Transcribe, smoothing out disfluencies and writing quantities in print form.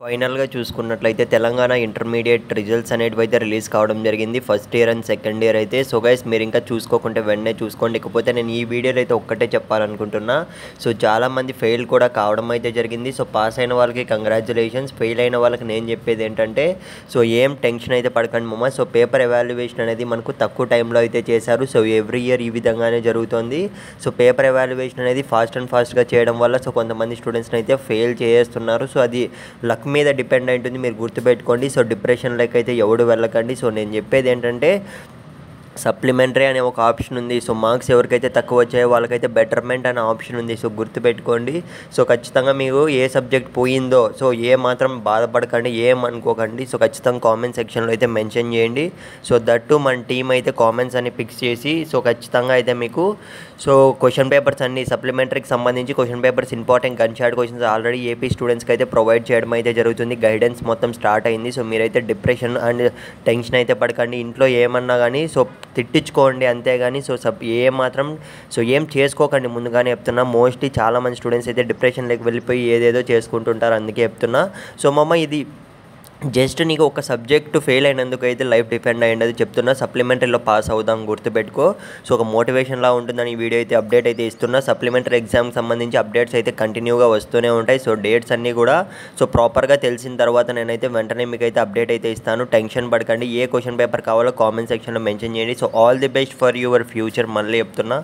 ఫైనల్‌గా చూసుకున్నట్లయితే Telangana intermediate results అనేటివైతే release కావడం జరిగింది. First year and second year అయితే. సో గైస్ మీరింకా చూసుకోకుంటే వెంటనే చూసుకోండి. ఇకపోతే నేను ఈ వీడియోలో అయితే ఒక్కటే చెప్పాలనుకుంటున్నా. సో చాలామంది ఫెయిల్ కూడా కావడం అయితే జరిగింది. సో పాస్ అయిన వాళ్ళకి కంగ్రాచ్యులేషన్స్. ఫెయిల్ అయిన వాళ్ళకి నేను చెప్పేది ఏంటంటే సో ఏం టెన్షన్ అయితే పడకండి మామ. సో పేపర్ ఎవాల్యుయేషన్ అనేది మనకు తక్కువ టైంలో అయితే చేశారు. సో ఎవ్రీ ఇయర్ ఈ విధంగానే జరుగుతుంది. సో పేపర్ ఎవాల్యుయేషన్ అనేది ఫాస్ట్‌గా చేయడం వల్ల సో కొంతమంది స్టూడెంట్స్‌ని అయితే ఫెయిల్ చేసేస్తున్నారు. సో అది లక్ మీద డిపెండ్ అయి ఉంటుంది, మీరు గుర్తుపెట్టుకోండి. సో డిప్రెషన్‌లోకి అయితే ఎవడు వెళ్ళకండి. సో నేను చెప్పేది ఏంటంటే సప్లిమెంటరీ అనే ఒక ఆప్షన్ ఉంది. సో మార్క్స్ ఎవరికైతే తక్కువ వచ్చాయో వాళ్ళకైతే బెటర్మెంట్ అనే ఆప్షన్ ఉంది. సో గుర్తుపెట్టుకోండి. సో ఖచ్చితంగా మీకు ఏ సబ్జెక్ట్ పోయిందో సో ఏ మాత్రం బాధపడకండి, ఏం అనుకోకండి. సో ఖచ్చితంగా కామెంట్ సెక్షన్లో అయితే మెన్షన్ చేయండి. సో దట్టు మన టీం అయితే కామెంట్స్ అన్ని ఫిక్స్ చేసి సో ఖచ్చితంగా అయితే మీకు సో క్వశ్చన్ పేపర్స్ అన్ని సప్లిమెంటరీకి సంబంధించి question papers important gunshot questions already AP స్టూడెంట్స్కి అయితే ప్రొవైడ్ చేయడం అయితే జరుగుతుంది. గైడెన్స్ మొత్తం స్టార్ట్ అయింది. సో మీరైతే డిప్రెషన్ అండ్ టెన్షన్ అయితే పడకండి. ఇంట్లో ఏమన్నా కానీ సో తిట్టించుకోండి అంతేగాని సో ఏం చేసుకోకండి. ముందుగానే చెప్తున్నా. మోస్ట్లీ చాలామంది స్టూడెంట్స్ అయితే డిప్రెషన్లోకి వెళ్ళిపోయి ఏదేదో చేసుకుంటుంటారు. అందుకే చెప్తున్నా. సో ఇది జస్ట్ నీకు ఒక సబ్జెక్టు ఫెయిల్ అయినందుకు అయితే లైఫ్ డిపెండ్ అయ్యింది చెప్తున్నా. సప్లిమెంటరీలో పాస్ అవుదాం గుర్తుపెట్టుకో. సో ఒక మోటివేషన్లా ఉంటుందని ఈ వీడియో అయితే అప్డేట్ అయితే ఇస్తున్నా. సప్లిమెంటరీ ఎగ్జామ్కి సంబంధించి అప్డేట్స్ అయితే కంటిన్యూగా వస్తూనే ఉంటాయి. సో డేట్స్ అన్నీ కూడా సో ప్రాపర్గా తెలిసిన తర్వాత నేనైతే వెంటనే మీకు అయితే అప్డేట్ అయితే ఇస్తాను. టెన్షన్ పడకండి. ఏ క్వశ్చన్ పేపర్ కావాలో కామెంట్ సెక్షన్లో మెన్షన్ చేయండి. So all the best for your future. మళ్ళీ చెప్తున్నా.